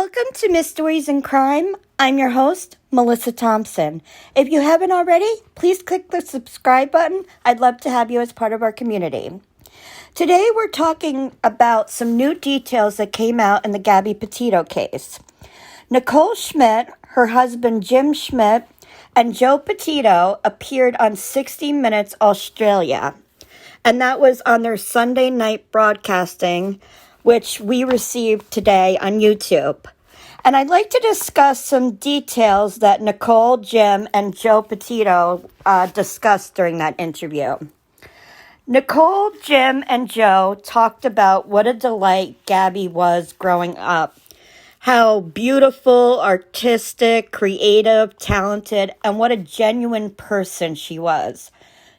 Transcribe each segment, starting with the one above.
Welcome to Mysteries and Crime. I'm your host, Melissa Thompson. If you haven't already, please click the subscribe button. I'd love to have you as part of our community. Today we're talking about some new details that came out in the Gabby Petito case. Nicole Schmidt, her husband Jim Schmidt, and Joe Petito appeared on 60 Minutes Australia. And that was on their Sunday night broadcasting, which we received today on YouTube. And I'd like to discuss some details that Nicole, Jim, and Joe Petito discussed during that interview. Nicole, Jim, and Joe talked about what a delight Gabby was growing up. How beautiful, artistic, creative, talented, and what a genuine person she was.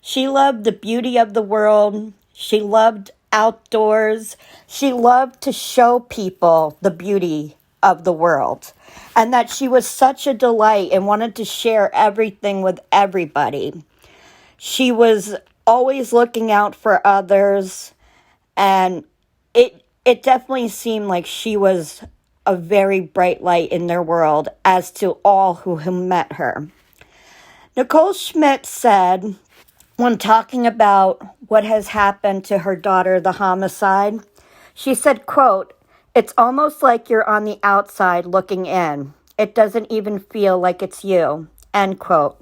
She loved the beauty of the world. She loved outdoors. She loved to show people the beauty of the world, and that she was such a delight and wanted to share everything with everybody. She was always looking out for others, and it definitely seemed like she was a very bright light in their world, as to all who met her. Nicole Schmidt said, when talking about what has happened to her daughter, the homicide, she said, quote, "It's almost like you're on the outside looking in. It doesn't even feel like it's you," end quote.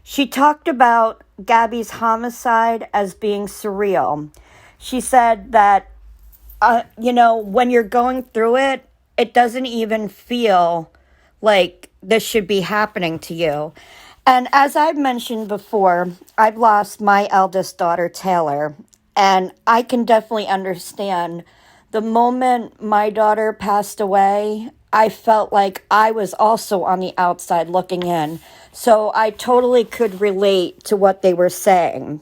She talked about Gabby's homicide as being surreal. She said that, when you're going through it, it doesn't even feel like this should be happening to you. And as I've mentioned before, I've lost my eldest daughter, Taylor, and I can definitely understand the moment my daughter passed away, I felt like I was also on the outside looking in. So I totally could relate to what they were saying.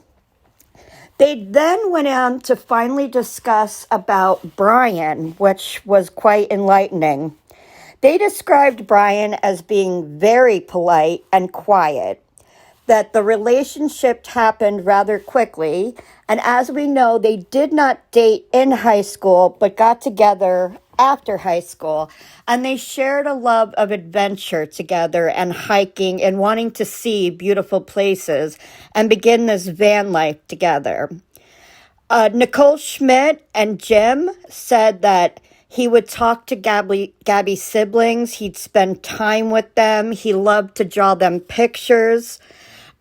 They then went on to finally discuss about Brian, which was quite enlightening. They described Brian as being very polite and quiet, that the relationship happened rather quickly, and as we know, they did not date in high school, but got together after high school, and they shared a love of adventure together and hiking and wanting to see beautiful places and begin this van life together. Nicole Schmidt and Jim said that he would talk to Gabby's siblings. He'd spend time with them. He loved to draw them pictures.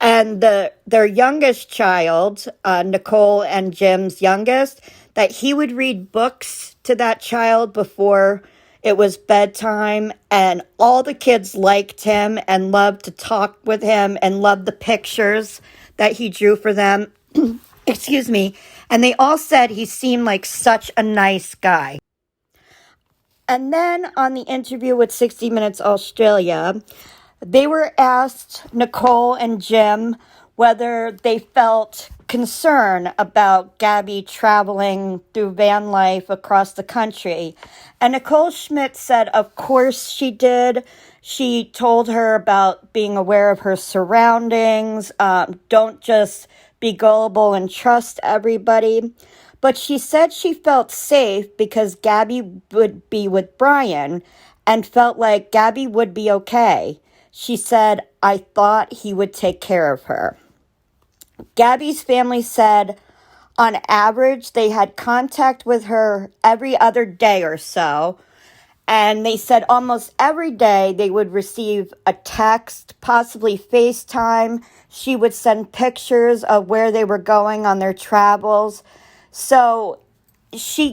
And their youngest child, Nicole and Jim's youngest, that he would read books to that child before it was bedtime. And all the kids liked him and loved to talk with him and loved the pictures that he drew for them. Excuse me. And they all said he seemed like such a nice guy. And then on the interview with 60 Minutes Australia, they were asked, Nicole and Jim, whether they felt concern about Gabby traveling through van life across the country. And Nicole Schmidt said, of course she did. She told her about being aware of her surroundings. Don't just be gullible and trust everybody. But she said she felt safe because Gabby would be with Brian and felt like Gabby would be okay. She said, "I thought he would take care of her." Gabby's family said on average they had contact with her every other day or so. And they said almost every day they would receive a text, possibly FaceTime. She would send pictures of where they were going on their travels. So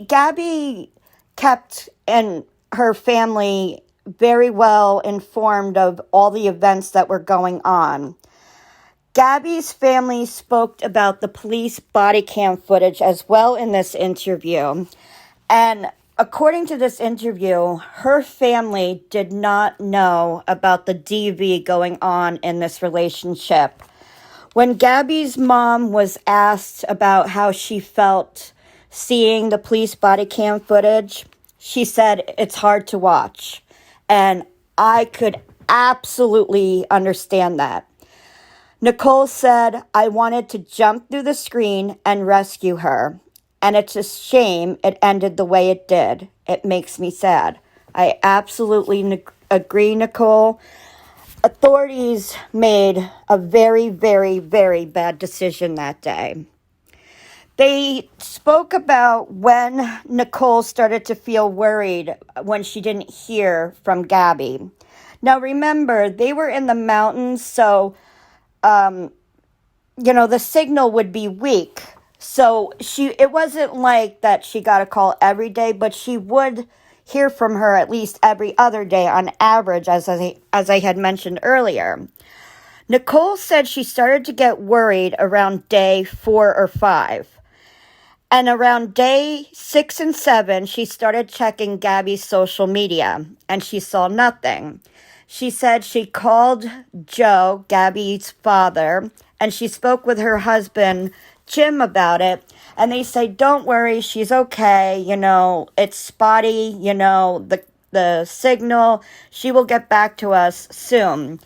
Gabby kept and her family very well informed of all the events that were going on. Gabby's family spoke about the police body cam footage as well in this interview. And according to this interview, her family did not know about the DV going on in this relationship. When Gabby's mom was asked about how she felt seeing the police body cam footage, she said, "It's hard to watch." And I could absolutely understand that. Nicole said, "I wanted to jump through the screen and rescue her. And it's a shame it ended the way it did. It makes me sad." I absolutely agree, Nicole. Authorities made a very, very, very bad decision that day. They spoke about when Nicole started to feel worried when she didn't hear from Gabby. Now, remember, they were in the mountains, so, the signal would be weak. So it wasn't like that she got a call every day, but she would hear from her at least every other day on average, as I had mentioned earlier. Nicole said she started to get worried around day 4 or 5. And around day 6 and 7, she started checking Gabby's social media, and she saw nothing. She said she called Joe, Gabby's father, and she spoke with her husband, Jim, about it. And they say, don't worry, she's okay. It's spotty, the signal. She will get back to us soon.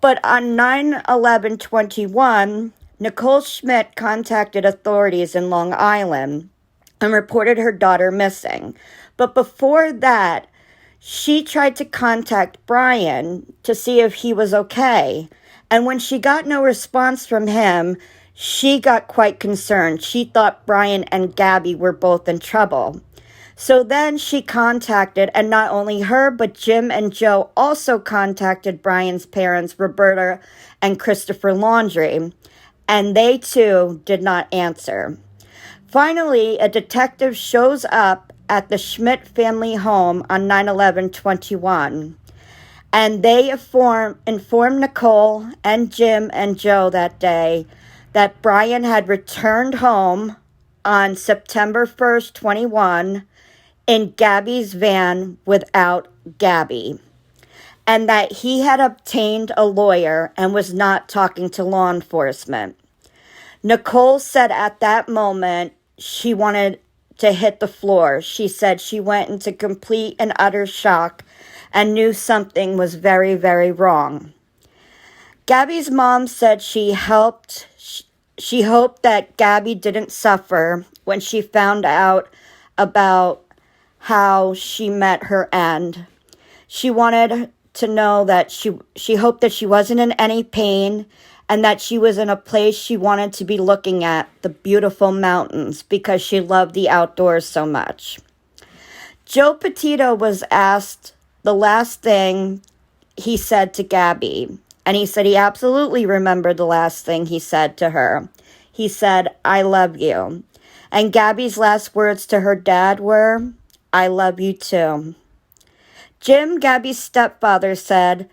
But on 9/11/21, Nicole Schmidt contacted authorities in Long Island and reported her daughter missing. But before that, she tried to contact Brian to see if he was okay. And when she got no response from him, she got quite concerned. She thought Brian and Gabby were both in trouble. So then she contacted, and not only her, but Jim and Joe also contacted Brian's parents, Roberta and Christopher Laundrie, and they too did not answer. Finally, a detective shows up at the Schmidt family home on 9/11/21, and they informed Nicole and Jim and Joe that day that Brian had returned home on September 1st, 21, in Gabby's van without Gabby, and that he had obtained a lawyer and was not talking to law enforcement. Nicole said at that moment she wanted to hit the floor. She said she went into complete and utter shock and knew something was very, very wrong. Gabby's mom said she hoped that Gabby didn't suffer when she found out about how she met her end. She wanted to know that she hoped that she wasn't in any pain and that she was in a place she wanted to be looking at, the beautiful mountains, because she loved the outdoors so much. Joe Petito was asked the last thing he said to Gabby, and he said he absolutely remembered the last thing he said to her. He said, "I love you." And Gabby's last words to her dad were, "I love you too." Jim, Gabby's stepfather, said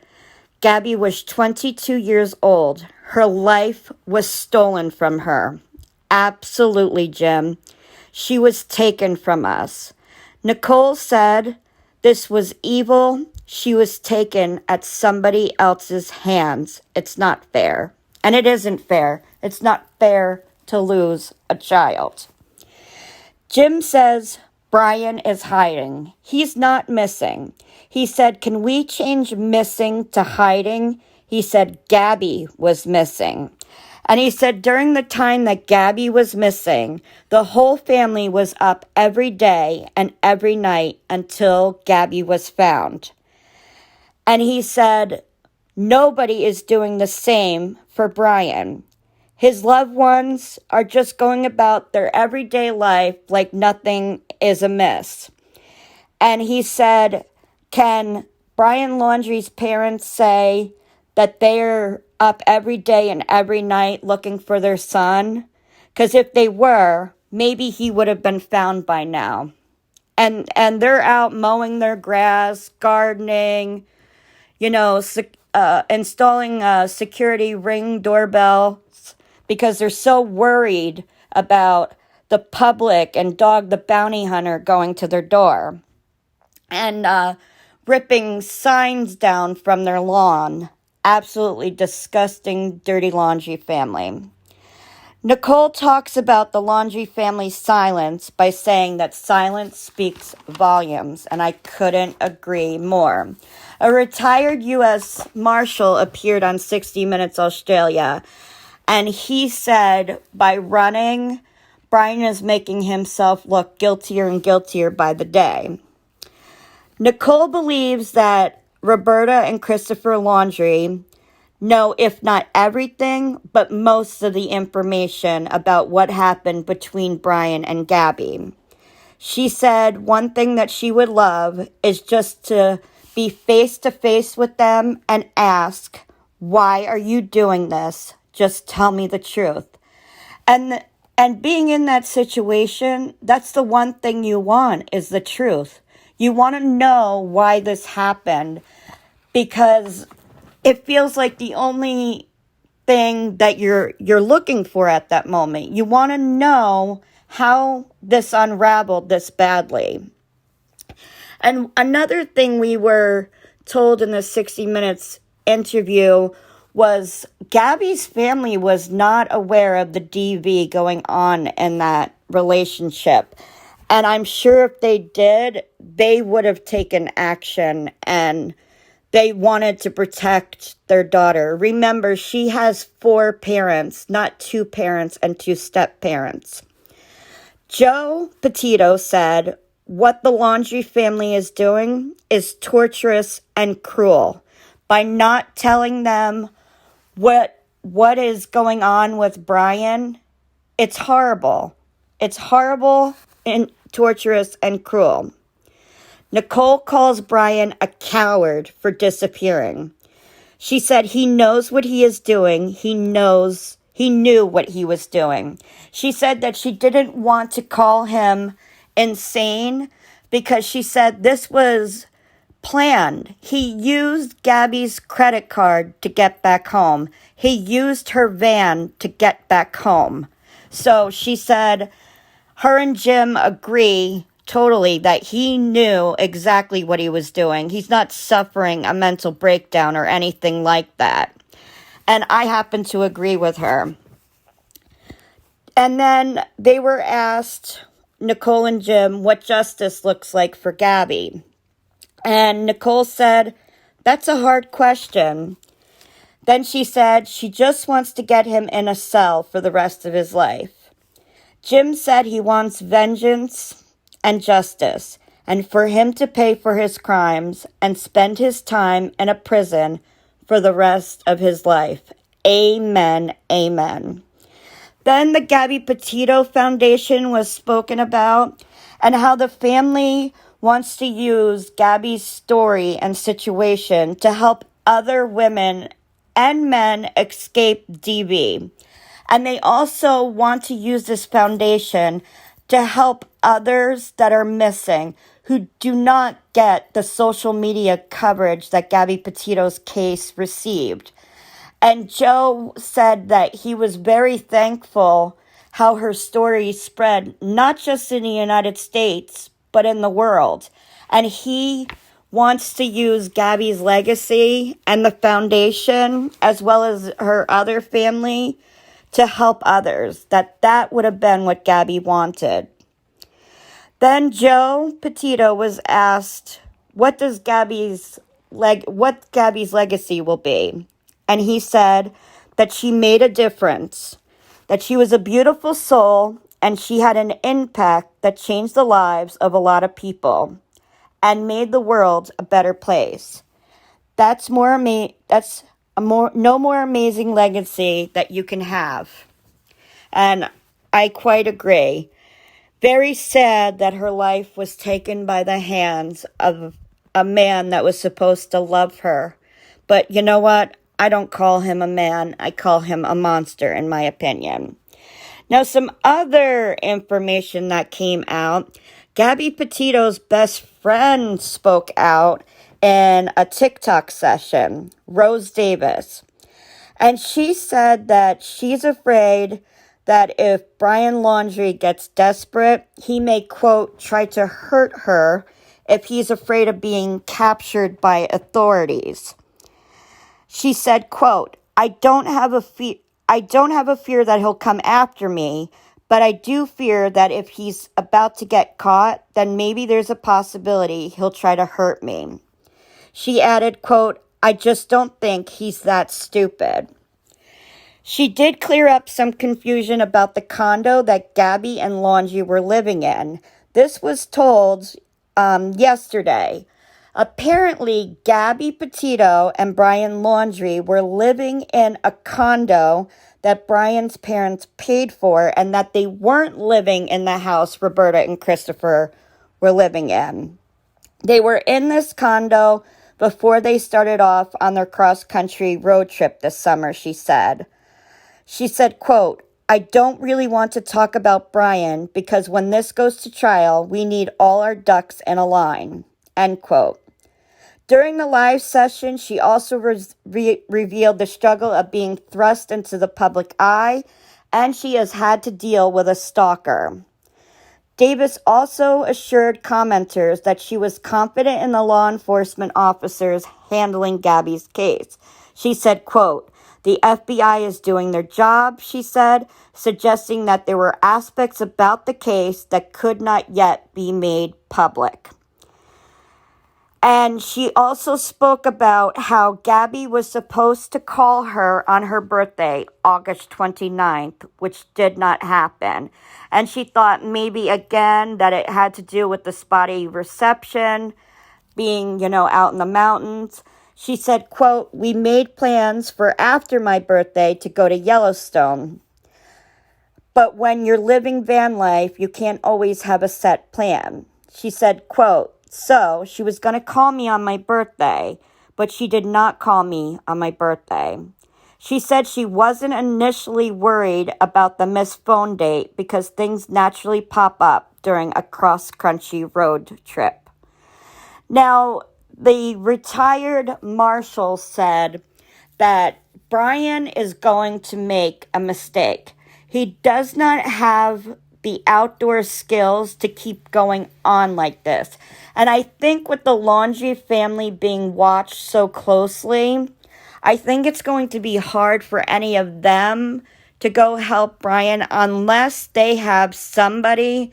Gabby was 22 years old. Her life was stolen from her. Absolutely, Jim. She was taken from us. Nicole said this was evil. She was taken at somebody else's hands. It's not fair. And it isn't fair. It's not fair to lose a child. Jim says Brian is hiding. He's not missing. He said, "Can we change missing to hiding?" He said Gabby was missing. And he said during the time that Gabby was missing, the whole family was up every day and every night until Gabby was found. And he said nobody is doing the same for Brian. His loved ones are just going about their everyday life like nothing is amiss. And he said, can Brian Laundrie's parents say that they're up every day and every night looking for their son? Because if they were, maybe he would have been found by now. And they're out mowing their grass, gardening, installing a security ring doorbells because they're so worried about the public and Dog the Bounty Hunter going to their door. And ripping signs down from their lawn. Absolutely disgusting, dirty Laundrie family. Nicole talks about the Laundrie family's silence by saying that silence speaks volumes, and I couldn't agree more. A retired U.S. Marshal appeared on 60 Minutes Australia, and he said by running, Brian is making himself look guiltier and guiltier by the day. Nicole believes that Roberta and Christopher Laundrie know, if not everything, but most of the information about what happened between Brian and Gabby. She said one thing that she would love is just to be face to face with them and ask, why are you doing this? Just tell me the truth. And being in that situation, that's the one thing you want, is the truth. You want to know why this happened, because it feels like the only thing that you're looking for at that moment. You want to know how this unraveled this badly. And another thing we were told in the 60 Minutes interview was Gabby's family was not aware of the DV going on in that relationship. And I'm sure if they did, they would have taken action, and they wanted to protect their daughter. Remember, she has 4 parents, not 2 parents and 2 step-parents. Joe Petito said, what the Laundrie family is doing is torturous and cruel. By not telling them what is going on with Brian, it's horrible. It's horrible and torturous and cruel. Nicole calls Brian a coward for disappearing. She said he knows what he is doing. He knew what he was doing. She said that she didn't want to call him insane because she said this was planned. He used Gabby's credit card to get back home. He used her van to get back home. So she said her and Jim agree totally that he knew exactly what he was doing. He's not suffering a mental breakdown or anything like that. And I happen to agree with her. And then they were asked, Nicole and Jim, what justice looks like for Gabby. And Nicole said, that's a hard question. Then she said she just wants to get him in a cell for the rest of his life. Jim said he wants vengeance and justice, and for him to pay for his crimes and spend his time in a prison for the rest of his life. Amen, amen. Then the Gabby Petito Foundation was spoken about, and how the family wants to use Gabby's story and situation to help other women and men escape DV. And they also want to use this foundation to help others that are missing, who do not get the social media coverage that Gabby Petito's case received. And Joe said that he was very thankful how her story spread, not just in the United States, but in the world. And he wants to use Gabby's legacy and the foundation, as well as her other family, to help others. That would have been what Gabby wanted. Then Joe Petito was asked, what Gabby's legacy will be? And he said that she made a difference, that she was a beautiful soul, and she had an impact that changed the lives of a lot of people and made the world a better place. That's no more amazing legacy that you can have. And I quite agree. Very sad that her life was taken by the hands of a man that was supposed to love her. But you know what? I don't call him a man. I call him a monster, in my opinion. Now, some other information that came out. Gabby Petito's best friend spoke out in a TikTok session, Rose Davis. And she said that she's afraid that if Brian Laundrie gets desperate, he may, quote, try to hurt her if he's afraid of being captured by authorities. She said, quote, I don't have a fear that he'll come after me, but I do fear that if he's about to get caught, then maybe there's a possibility he'll try to hurt me. She added, quote, I just don't think he's that stupid. She did clear up some confusion about the condo that Gabby and Laundrie were living in. This was told yesterday. Apparently, Gabby Petito and Brian Laundrie were living in a condo that Brian's parents paid for, and that they weren't living in the house Roberta and Christopher were living in. They were in this condo before they started off on their cross-country road trip this summer, she said. She said, quote, "I don't really want to talk about Brian because when this goes to trial, we need all our ducks in a line," end quote. During the live session, she also revealed the struggle of being thrust into the public eye, and she has had to deal with a stalker. Davis also assured commenters that she was confident in the law enforcement officers handling Gabby's case. She said, quote, "The FBI is doing their job," she said, suggesting that there were aspects about the case that could not yet be made public. And she also spoke about how Gabby was supposed to call her on her birthday, August 29th, which did not happen. And she thought maybe again that it had to do with the spotty reception, being, out in the mountains. She said, quote, "We made plans for after my birthday to go to Yellowstone. But when you're living van life, you can't always have a set plan." She said, quote, "So she was going to call me on my birthday, but she did not call me on my birthday." She said she wasn't initially worried about the missed phone date because things naturally pop up during a cross-country road trip. Now, the retired marshal said that Brian is going to make a mistake. He does not have the outdoor skills to keep going on like this. And I think with the Laundrie family being watched so closely, I think it's going to be hard for any of them to go help Brian unless they have somebody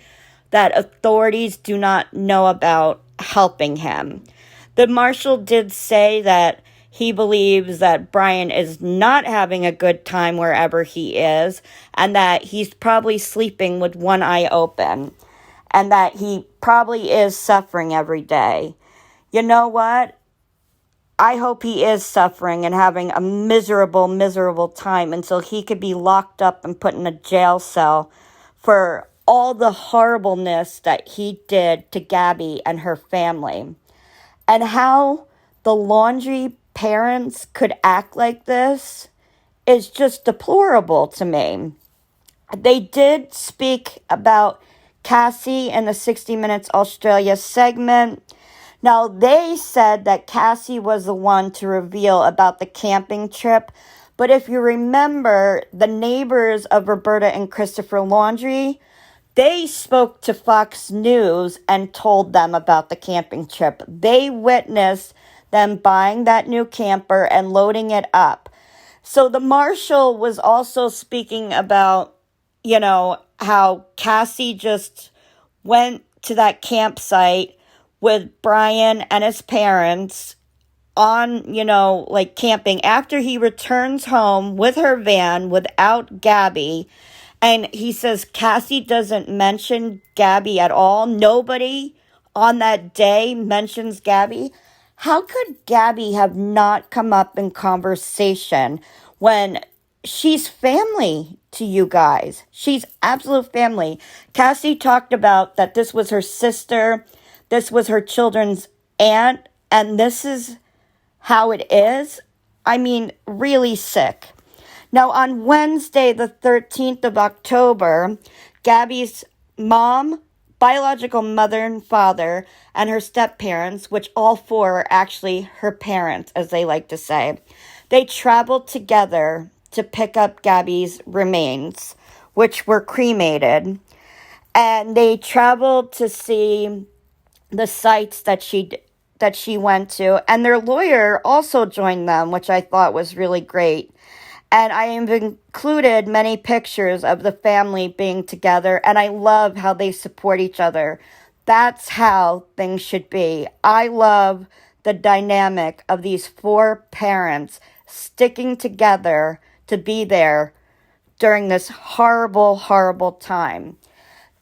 that authorities do not know about helping him. The marshal did say that he believes that Brian is not having a good time wherever he is, and that he's probably sleeping with one eye open, and that he probably is suffering every day. You know what? I hope he is suffering and having a miserable, miserable time until he could be locked up and put in a jail cell for all the horribleness that he did to Gabby and her family. And how the Laundrie parents could act like this is just deplorable to me. They did speak about Cassie in the 60 Minutes Australia segment. Now, they said that Cassie was the one to reveal about the camping trip. But if you remember, the neighbors of Roberta and Christopher Laundrie, they spoke to Fox News and told them about the camping trip. They witnessed them buying that new camper and loading it up. So the marshal was also speaking about, how Cassie just went to that campsite with Brian and his parents on, camping after he returns home with her van without Gabby. And he says Cassie doesn't mention Gabby at all. Nobody on that day mentions Gabby. How could Gabby have not come up in conversation when she's family to you guys? She's absolute family. Cassie talked about that this was her sister, this was her children's aunt, and this is how it is. I mean, really sick. Now, on Wednesday, the 13th of October, Gabby's mom, biological mother and father, and her step-parents, which all four are actually her parents, as they like to say, they traveled together to pick up Gabby's remains, which were cremated. And they traveled to see the sites that she went to. And their lawyer also joined them, which I thought was really great. And I have included many pictures of the family being together, and I love how they support each other. That's how things should be. I love the dynamic of these four parents sticking together to be there during this horrible, horrible time.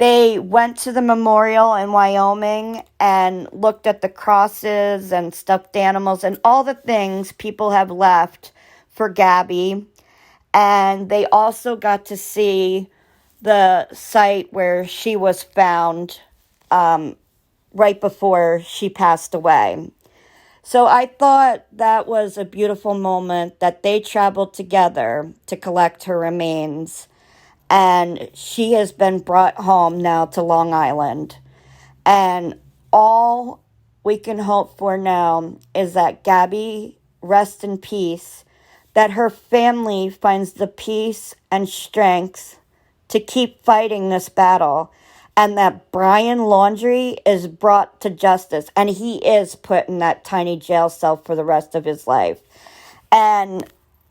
They went to the memorial in Wyoming and looked at the crosses and stuffed animals and all the things people have left for Gabby. And they also got to see the site where she was found right before she passed away. So I thought that was a beautiful moment that they traveled together to collect her remains. And she has been brought home now to Long Island. And all we can hope for now is that Gabby rests in peace, that her family finds the peace and strength to keep fighting this battle, and that Brian Laundrie is brought to justice, and he is put in that tiny jail cell for the rest of his life. And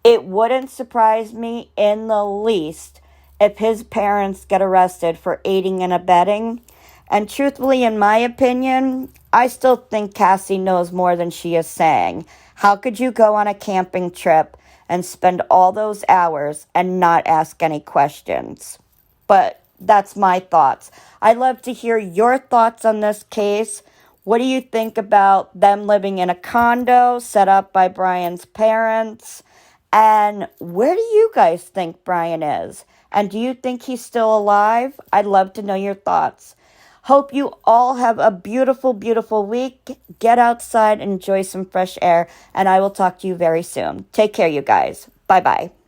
it wouldn't surprise me in the least if his parents get arrested for aiding and abetting. And truthfully, in my opinion, I still think Cassie knows more than she is saying. How could you go on a camping trip and spend all those hours and not ask any questions? But that's my thoughts. I'd love to hear your thoughts on this case. What do you think about them living in a condo set up by Brian's parents? And where do you guys think Brian is? And do you think he's still alive? I'd love to know your thoughts. Hope you all have a beautiful, beautiful week. Get outside, enjoy some fresh air, and I will talk to you very soon. Take care, you guys. Bye-bye.